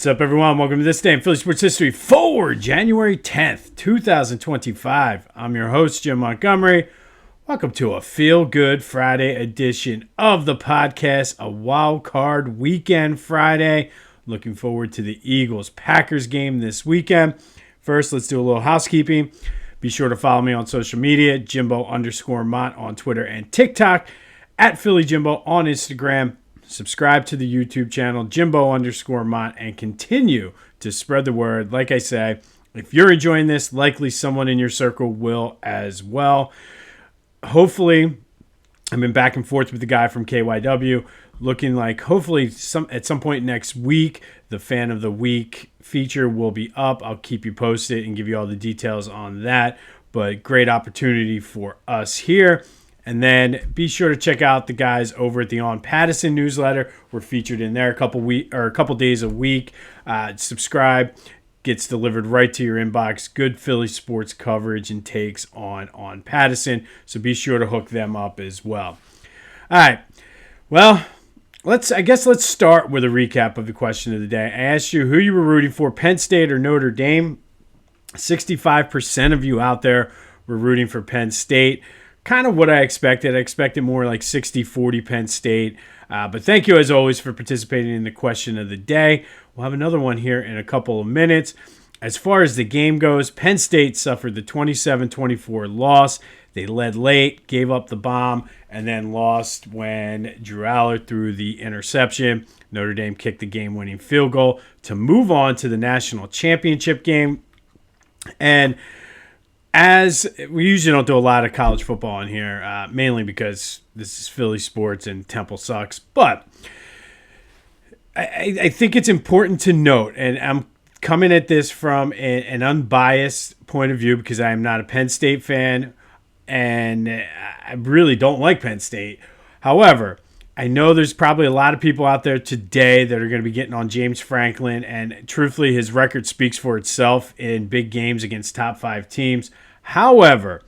What's up, everyone? Welcome to this day in Philly sports history for January 10th, 2025. I'm your host, Jim Montgomery. Welcome to a feel-good Friday edition of the podcast, a wild card weekend Friday. Looking forward to the Eagles-Packers game this weekend. First, let's do a little housekeeping. Be sure to follow me on social media, Jimbo_Mont on Twitter and TikTok, at PhillyJimbo on Instagram. Subscribe to the YouTube channel, Jimbo_Mont, and continue to spread the word. Like I say, if you're enjoying this, likely someone in your circle will as well. Hopefully, I've been back and forth with the guy from KYW, looking like hopefully at some point next week, the Fan of the Week feature will be up. I'll keep you posted and give you all the details on that. But great opportunity for us here. And then be sure to check out the guys over at the On Pattison newsletter. We're featured in there a couple days a week. Subscribe, gets delivered right to your inbox. Good Philly sports coverage and takes on Pattison. So be sure to hook them up as well. All right. Well, let's start with a recap of the question of the day. I asked you who you were rooting for, Penn State or Notre Dame. 65% of you out there were rooting for Penn State. Kind of what I expected. I expected more like 60-40 Penn State. But thank you, as always, for participating in the question of the day. We'll have another one here in a couple of minutes. As far as the game goes, Penn State suffered the 27-24 loss. They led late, gave up the bomb, and then lost when Drew Aller threw the interception. Notre Dame kicked the game-winning field goal to move on to the national championship game. And as we usually don't do a lot of college football in here, mainly because this is Philly sports and Temple sucks. But I think it's important to note, and I'm coming at this from an unbiased point of view because I am not a Penn State fan, and I really don't like Penn State. However, I know there's probably a lot of people out there today that are going to be getting on James Franklin, and truthfully, his record speaks for itself in big games against top 5 teams. However,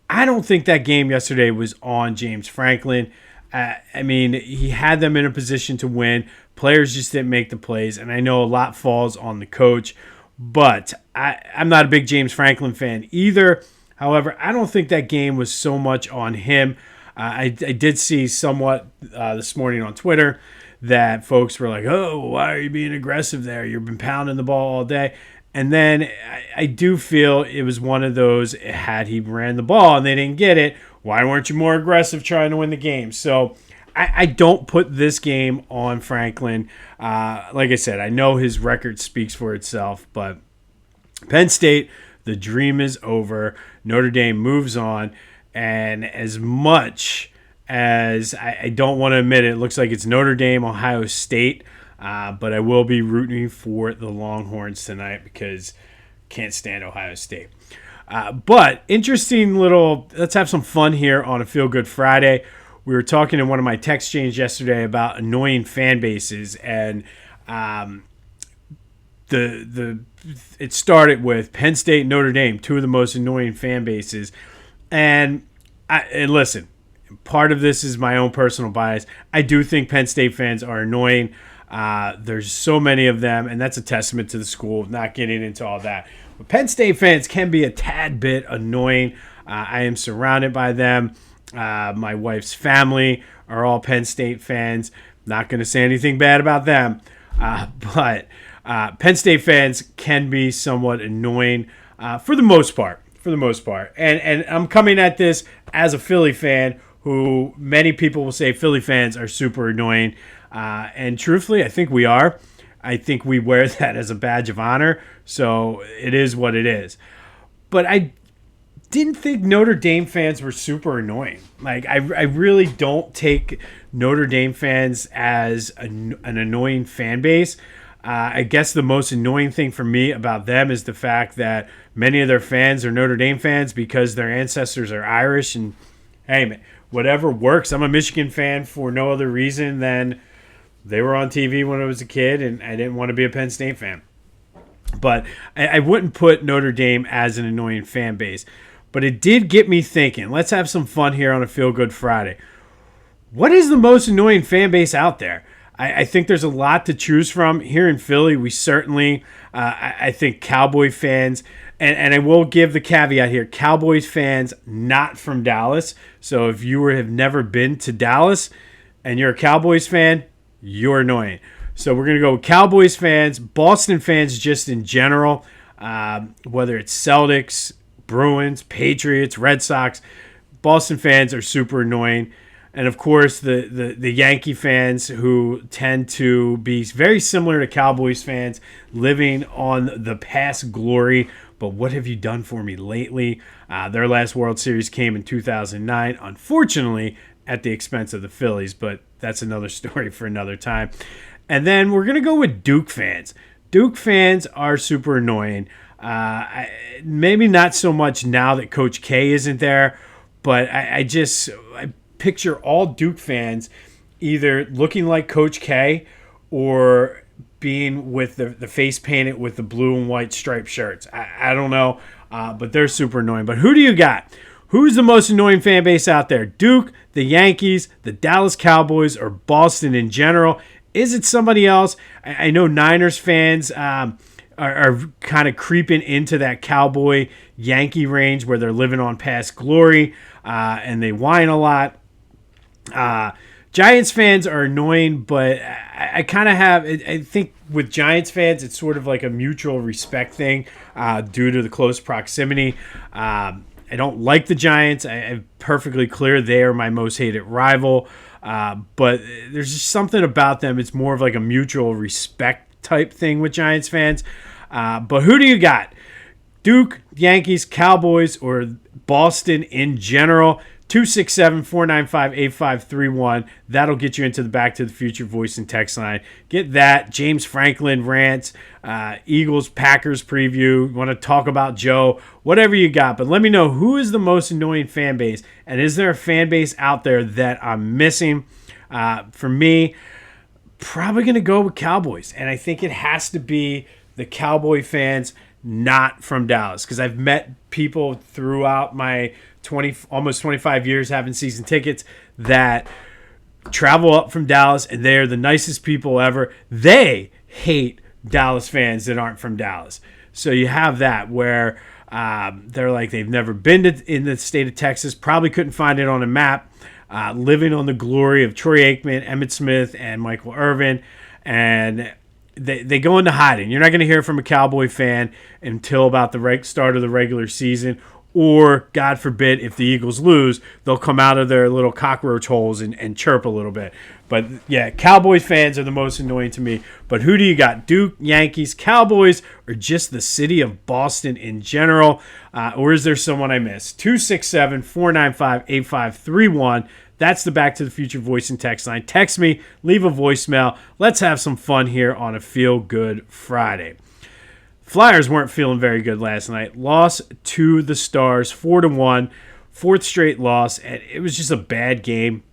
I don't think that game yesterday was on James Franklin. I mean, he had them in a position to win. Players just didn't make the plays, and I know a lot falls on the coach, but I'm not a big James Franklin fan either. However, I don't think that game was so much on him. I did see somewhat this morning on Twitter that folks were like, oh, why are you being aggressive there? You've been pounding the ball all day. And then I do feel it was one of those, had he ran the ball and they didn't get it, why weren't you more aggressive trying to win the game? So I don't put this game on Franklin. Like I said, I know his record speaks for itself, but Penn State, the dream is over. Notre Dame moves on. And as much as I don't want to admit it, it looks like it's Notre Dame, Ohio State. But I will be rooting for the Longhorns tonight because can't stand Ohio State. But interesting let's have some fun here on a Feel Good Friday. We were talking in one of my text chains yesterday about annoying fan bases, and it started with Penn State, Notre Dame, two of the most annoying fan bases. And listen, part of this is my own personal bias. I do think Penn State fans are annoying. There's so many of them, and that's a testament to the school, not getting into all that. But Penn State fans can be a tad bit annoying. I am surrounded by them. My wife's family are all Penn State fans. Not going to say anything bad about them. But Penn State fans can be somewhat annoying for the most part. And I'm coming at this as a Philly fan who many people will say Philly fans are super annoying. And truthfully, I think we are. I think we wear that as a badge of honor. So it is what it is. But I didn't think Notre Dame fans were super annoying. Like, I really don't take Notre Dame fans as an annoying fan base. I guess the most annoying thing for me about them is the fact that many of their fans are Notre Dame fans because their ancestors are Irish. And, hey, man, whatever works. I'm a Michigan fan for no other reason than they were on TV when I was a kid, and I didn't want to be a Penn State fan. But I wouldn't put Notre Dame as an annoying fan base. But it did get me thinking. Let's have some fun here on a Feel Good Friday. What is the most annoying fan base out there? I think there's a lot to choose from here in Philly. We certainly, I think Cowboy fans, and I will give the caveat here, Cowboys fans not from Dallas. So if you have never been to Dallas and you're a Cowboys fan, you're annoying. So we're going to go with Cowboys fans, Boston fans just in general, whether it's Celtics, Bruins, Patriots, Red Sox. Boston fans are super annoying. And, of course, the Yankee fans who tend to be very similar to Cowboys fans, living on the past glory. But what have you done for me lately? Their last World Series came in 2009, unfortunately, at the expense of the Phillies. But that's another story for another time. And then we're going to go with Duke fans. Duke fans are super annoying. Maybe not so much now that Coach K isn't there, but I picture all Duke fans either looking like Coach K or being with the face painted with the blue and white striped shirts. I don't know, but they're super annoying. But who do you got? Who's the most annoying fan base out there? Duke, the Yankees, the Dallas Cowboys, or Boston in general? Is it somebody else? I know Niners fans are kind of creeping into that Cowboy-Yankee range where they're living on past glory and they whine a lot. Giants fans are annoying, but I kind of have, I think with Giants fans, it's sort of like a mutual respect thing due to the close proximity. I don't like the Giants. I'm perfectly clear they are my most hated rival, but there's just something about them. It's more of like a mutual respect type thing with Giants fans. But who do you got? Duke, Yankees, Cowboys, or Boston in general? 267-495-8531. That'll get you into the Back to the Future voice and text line. Get that. James Franklin rants, Eagles, Packers preview. You want to talk about Joe, whatever you got. But let me know, who is the most annoying fan base? And is there a fan base out there that I'm missing? For me, probably going to go with Cowboys. And I think it has to be the Cowboy fans not from Dallas, because I've met people throughout my almost 25 years having season tickets that travel up from Dallas, and they're the nicest people ever. They hate Dallas fans that aren't from Dallas. So you have that where they're like they've never been in the state of Texas, probably couldn't find it on a map, living on the glory of Troy Aikman, Emmitt Smith, and Michael Irvin, and they go into hiding. You're not going to hear from a Cowboy fan until about the start of the regular season, or, God forbid, if the Eagles lose, they'll come out of their little cockroach holes and chirp a little bit. But, yeah, Cowboys fans are the most annoying to me. But who do you got? Duke, Yankees, Cowboys, or just the city of Boston in general? Or is there someone I missed? 267-495-8531. That's the Back to the Future voice and text line. Text me, leave a voicemail. Let's have some fun here on a Feel Good Friday. Flyers weren't feeling very good last night. Lost to the Stars 4-1, fourth straight loss, and it was just a bad game.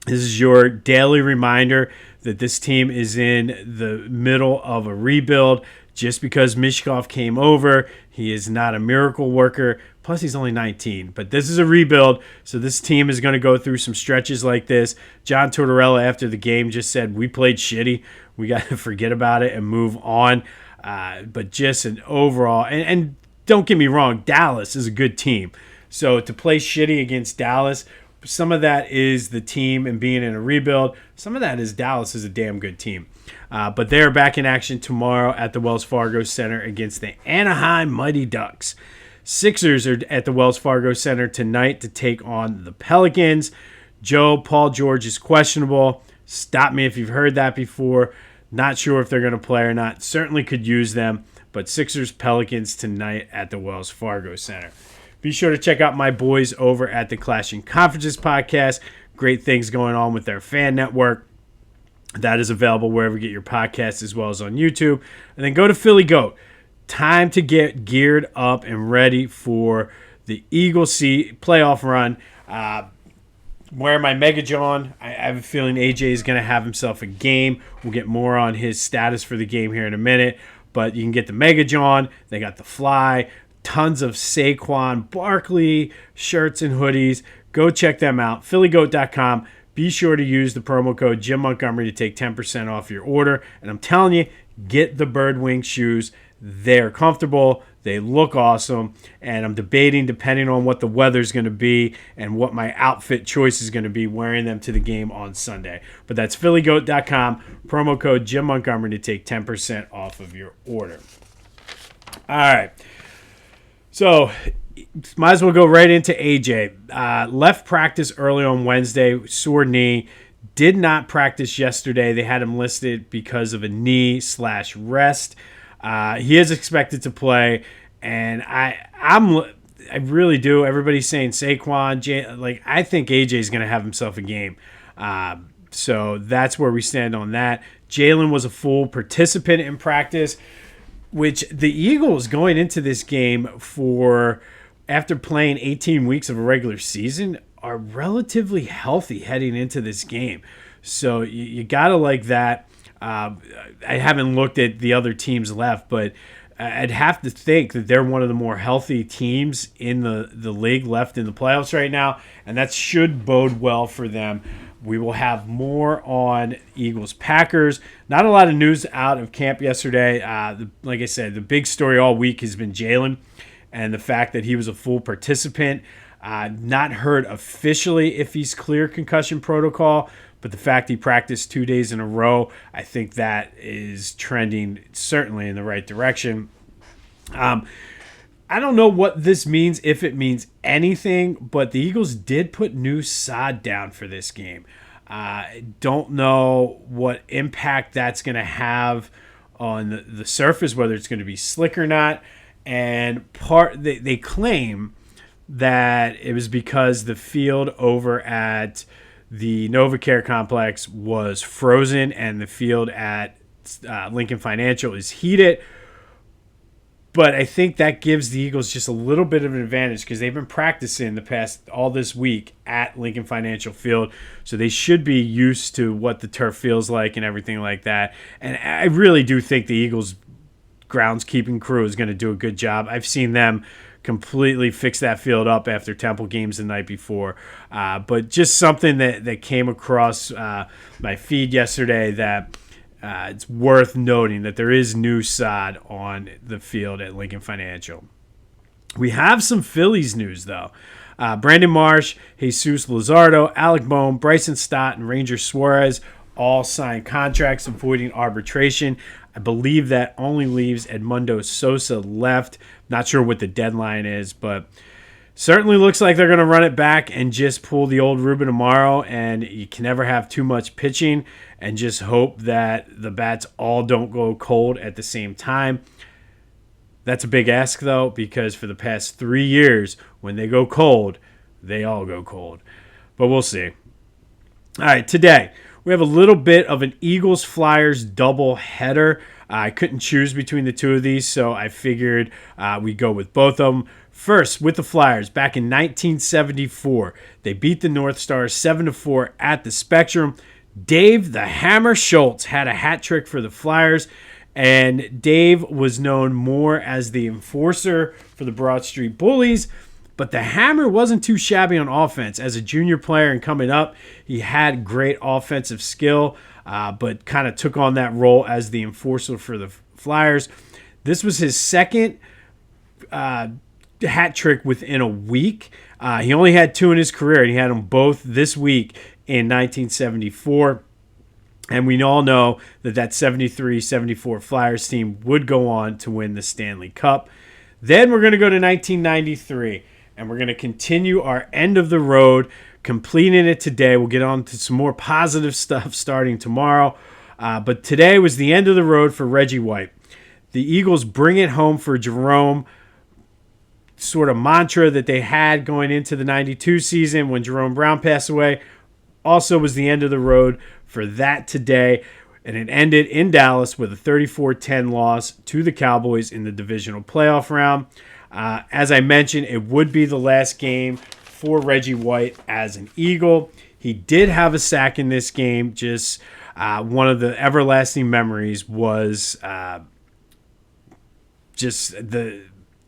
This is your daily reminder that this team is in the middle of a rebuild. Just because Mishkov came over, he is not a miracle worker. Plus, he's only 19. But this is a rebuild, so this team is going to go through some stretches like this. John Tortorella, after the game, just said, we played shitty. We got to forget about it and move on. But just an overall, and don't get me wrong, Dallas is a good team. So to play shitty against Dallas, some of that is the team and being in a rebuild. Some of that is Dallas is a damn good team. But they're back in action tomorrow at the Wells Fargo Center against the Anaheim Mighty Ducks. Sixers are at the Wells Fargo Center tonight to take on the Pelicans. Paul George is questionable. Stop me if you've heard that before. Not sure if they're going to play or not. Certainly could use them. But Sixers, Pelicans tonight at the Wells Fargo Center. Be sure to check out my boys over at the Clashing Conferences podcast. Great things going on with their fan network. That is available wherever you get your podcasts as well as on YouTube. And then go to Philly Goat. Time to get geared up and ready for the Eagles playoff run. Wearing my Mega John. I have a feeling AJ is going to have himself a game. We'll get more on his status for the game here in a minute. But you can get the Mega John. They got the Fly. Tons of Saquon Barkley shirts and hoodies. Go check them out. PhillyGoat.com. be sure to use the promo code Jim Montgomery to take 10% off your order. And I'm telling you, get the Bird Wing shoes. They're comfortable. They look awesome. And I'm debating, depending on what the weather's going to be and what my outfit choice is going to be, wearing them to the game on Sunday. But that's phillygoat.com, promo code Jim Montgomery to take 10% off of your order. All right. So might as well go right into AJ. Left practice early on Wednesday, sore knee. Did not practice yesterday. They had him listed because of a knee/rest. He is expected to play, and I really do. Everybody's saying Saquon. I think AJ is going to have himself a game. So that's where we stand on that. Jalen was a full participant in practice, which the Eagles going into this game after playing 18 weeks of a regular season are relatively healthy heading into this game. So you got to like that. I haven't looked at the other teams left, but I'd have to think that they're one of the more healthy teams in the league left in the playoffs right now, and that should bode well for them. We will have more on Eagles-Packers. Not a lot of news out of camp yesterday. Like I said, the big story all week has been Jalen and the fact that he was a full participant. Not heard officially if he's clear concussion protocol, but the fact he practiced 2 days in a row, I think that is trending certainly in the right direction. I don't know what this means, if it means anything, but the Eagles did put new sod down for this game. Don't know what impact that's going to have on the surface, whether it's going to be slick or not. And they claim that it was because the field over at the NovaCare complex was frozen and the field at Lincoln Financial is heated. But I think that gives the Eagles just a little bit of an advantage because they've been practicing all this week at Lincoln Financial Field. So they should be used to what the turf feels like and everything like that. And I really do think the Eagles groundskeeping crew is going to do a good job. I've seen them completely fix that field up after Temple games the night before. But just something that came across my feed yesterday that it's worth noting that there is new sod on the field at Lincoln Financial. We have some Phillies news, though. Brandon Marsh, Jesus Luzardo, Alec Bohm, Bryson Stott, and Ranger Suarez all signed contracts avoiding arbitration. I believe that only leaves Edmundo Sosa left. Not sure what the deadline is, but certainly looks like they're going to run it back and just pull the old Ruben Amaro, and you can never have too much pitching and just hope that the bats all don't go cold at the same time. That's a big ask, though, because for the past 3 years, when they go cold, they all go cold. But we'll see. All right, today we have a little bit of an Eagles-Flyers double header. I couldn't choose between the two of these, so I figured we'd go with both of them. First, with the Flyers, back in 1974, they beat the North Stars 7-4 at the Spectrum. Dave the Hammer Schultz had a hat trick for the Flyers, and Dave was known more as the enforcer for the Broad Street Bullies, but the Hammer wasn't too shabby on offense. As a junior player and coming up, he had great offensive skill, but kind of took on that role as the enforcer for the Flyers. This was his second hat trick within a week. He only had 2 in his career, and he had them both this week in 1974. And we all know that 73-74 Flyers team would go on to win the Stanley Cup. Then we're going to go to 1993, and we're going to continue our end of the road, completing it today. We'll get on to some more positive stuff starting tomorrow. But today was the end of the road for Reggie White. The Eagles bring it home for Jerome, sort of mantra that they had going into the 92 season when Jerome Brown passed away. Also was the end of the road for that today, and it ended in Dallas with a 34-10 loss to the Cowboys in the divisional playoff round. As I mentioned, it would be the last game for Reggie White as an Eagle. He did have a sack in this game. Just one of the everlasting memories was just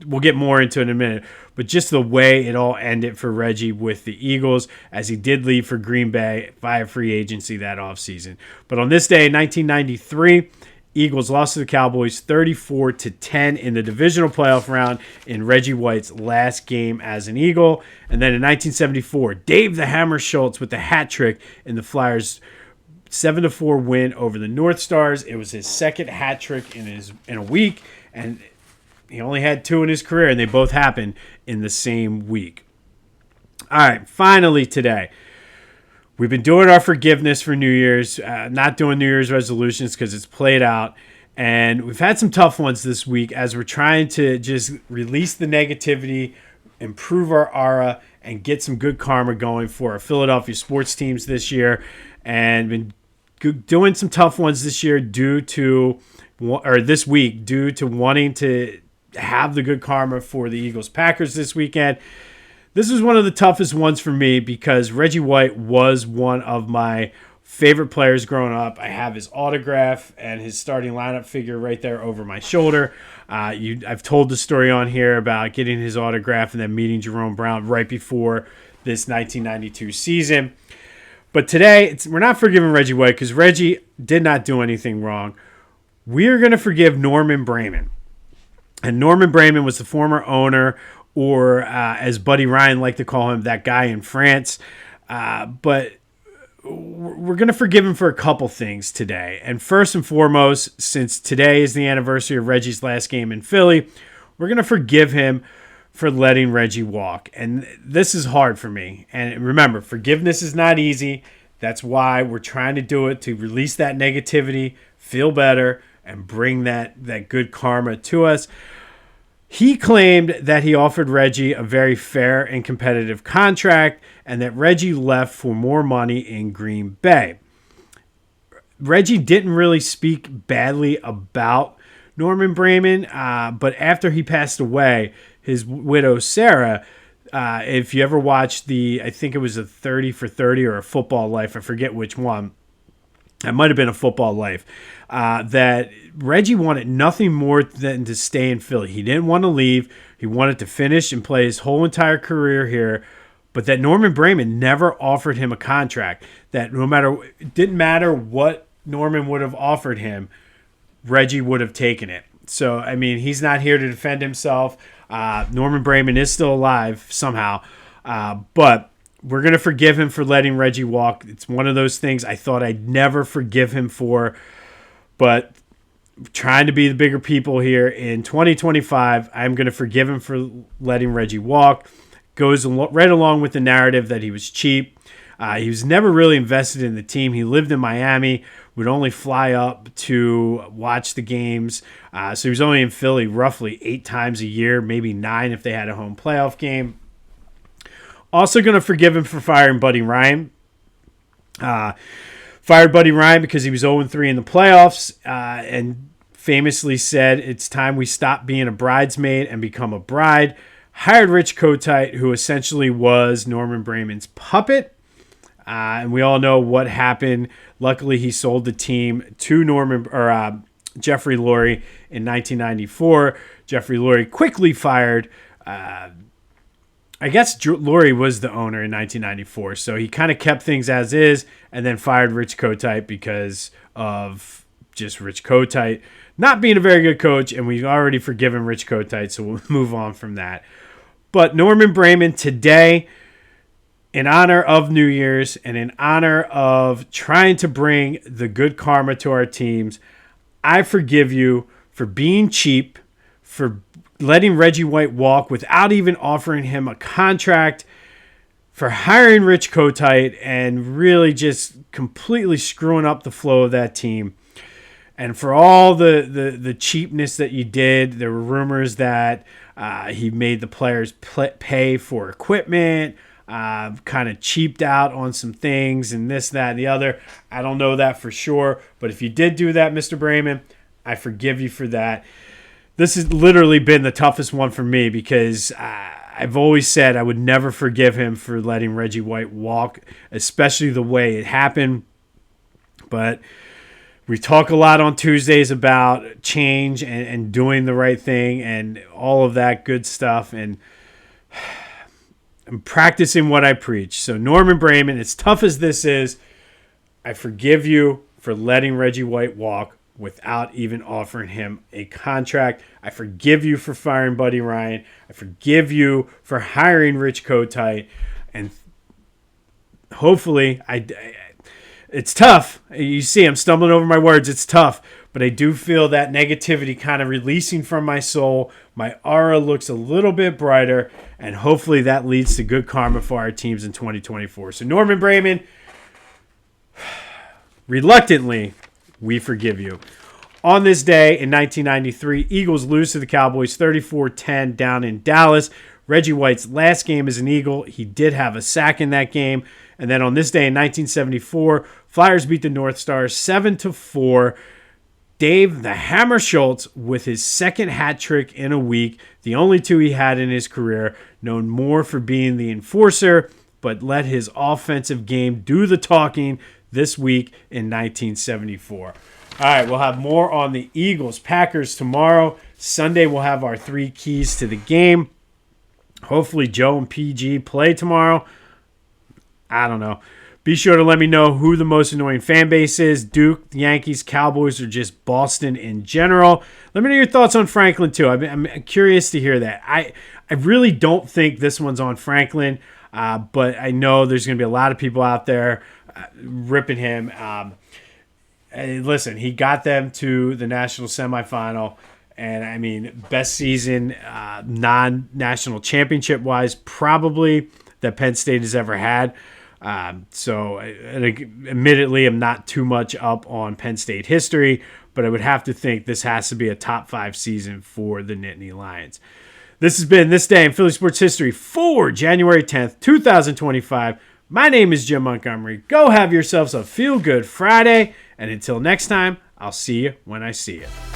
we'll get more into it in a minute, but just the way it all ended for Reggie with the Eagles, as he did leave for Green Bay via free agency that offseason. But on this day in 1993, Eagles lost to the Cowboys 34-10 in the divisional playoff round in Reggie White's last game as an Eagle. And then in 1974, Dave the Hammer Schultz with the hat trick in the Flyers' 7-4 win over the North Stars. It was his second hat trick in a week, and he only had 2 in his career, and they both happened in the same week. All right, finally today. We've been doing our forgiveness for New Year's, not doing New Year's resolutions because it's played out. And we've had some tough ones this week as we're trying to just release the negativity, improve our aura, and get some good karma going for our Philadelphia sports teams this year. And been doing some tough ones this week due to wanting to have the good karma for the Eagles-Packers this weekend. This is one of the toughest ones for me because Reggie White was one of my favorite players growing up. I have his autograph and his starting lineup figure right there over my shoulder. I've told the story on here about getting his autograph and then meeting Jerome Brown right before this 1992 season. But today, we're not forgiving Reggie White because Reggie did not do anything wrong. We're going to forgive Norman Braman. And Norman Braman was the former owner, or as Buddy Ryan liked to call him, that guy in France. But we're going to forgive him for a couple things today. And first and foremost, since today is the anniversary of Reggie's last game in Philly, we're going to forgive him for letting Reggie walk. And this is hard for me. And remember, forgiveness is not easy. That's why we're trying to do it, to release that negativity, feel better, and bring that good karma to us. He claimed that he offered Reggie a very fair and competitive contract and that Reggie left for more money in Green Bay. Reggie didn't really speak badly about Norman Braman, but after he passed away, his widow, Sarah, if you ever watched I think it was a 30 for 30 or a Football Life, I forget which one. It might have been a Football Life, that Reggie wanted nothing more than to stay in Philly. He didn't want to leave. He wanted to finish and play his whole entire career here, but that Norman Braman never offered him a contract. That it didn't matter what Norman would have offered him, Reggie would have taken it. So, I mean, he's not here to defend himself. Norman Braman is still alive somehow, but we're going to forgive him for letting Reggie walk. It's one of those things I thought I'd never forgive him for, but trying to be the bigger people here in 2025, I'm going to forgive him for letting Reggie walk. Goes right along with the narrative that he was cheap. He was never really invested in the team. He lived in Miami, would only fly up to watch the games. So he was only in Philly roughly 8 times a year, maybe 9 if they had a home playoff game. Also going to forgive him for firing Buddy Ryan. Fired Buddy Ryan because he was 0-3 in the playoffs and famously said, "It's time we stop being a bridesmaid and become a bride." Hired Rich Kotite, who essentially was Norman Braman's puppet. And we all know what happened. Luckily, he sold the team to Jeffrey Lurie in 1994. Jeffrey Lurie quickly fired I guess Lurie was the owner in 1994, so he kind of kept things as is and then fired Rich Kotite because of just Rich Kotite not being a very good coach, and we've already forgiven Rich Kotite, so we'll move on from that. But Norman Braman today, in honor of New Year's and in honor of trying to bring the good karma to our teams, I forgive you for being cheap, for letting Reggie White walk without even offering him a contract, for hiring Rich Kotite and really just completely screwing up the flow of that team. And for all the cheapness that you did, there were rumors that he made the players pay for equipment, kind of cheaped out on some things and this, that, and the other. I don't know that for sure. But if you did do that, Mr. Braman, I forgive you for that. This has literally been the toughest one for me because I've always said I would never forgive him for letting Reggie White walk, especially the way it happened. But We talk a lot on Tuesdays about change and doing the right thing and all of that good stuff. And I'm practicing what I preach. So Norman Braman, as tough as this is, I forgive you for letting Reggie White walk without even offering him a contract. I forgive you for firing Buddy Ryan. I forgive you for hiring Rich Kotite. And hopefully, it's tough. You see, I'm stumbling over my words. It's tough. But I do feel that negativity kind of releasing from my soul. My aura looks a little bit brighter. And hopefully that leads to good karma for our teams in 2024. So Norman Braman, reluctantly, we forgive you. On this day in 1993, Eagles lose to the Cowboys 34-10 down in Dallas. Reggie White's last game as an Eagle. He did have a sack in that game. And then on this day in 1974, Flyers beat the North Stars 7-4. Dave the Hammer Schultz with his second hat trick in a week, the only two he had in his career, known more for being the enforcer, but let his offensive game do the talking this week in 1974. All right, we'll have more on the Eagles-Packers tomorrow. Sunday, we'll have our 3 keys to the game. Hopefully, Joe and PG play tomorrow. I don't know. Be sure to let me know who the most annoying fan base is. Duke, the Yankees, Cowboys, or just Boston in general. Let me know your thoughts on Franklin, too. I'm curious to hear that. I really don't think this one's on Franklin, but I know there's going to be a lot of people out there ripping him. Listen, he got them to the national semifinal, and I mean, best season non-national championship-wise probably that Penn State has ever had. So admittedly, I'm not too much up on Penn State history, but I would have to think this has to be a top 5 season for the Nittany Lions. This has been This Day in Philly Sports History for January 10th, 2025. My name is Jim Montgomery. Go have yourselves a feel-good Friday. And until next time, I'll see you when I see you.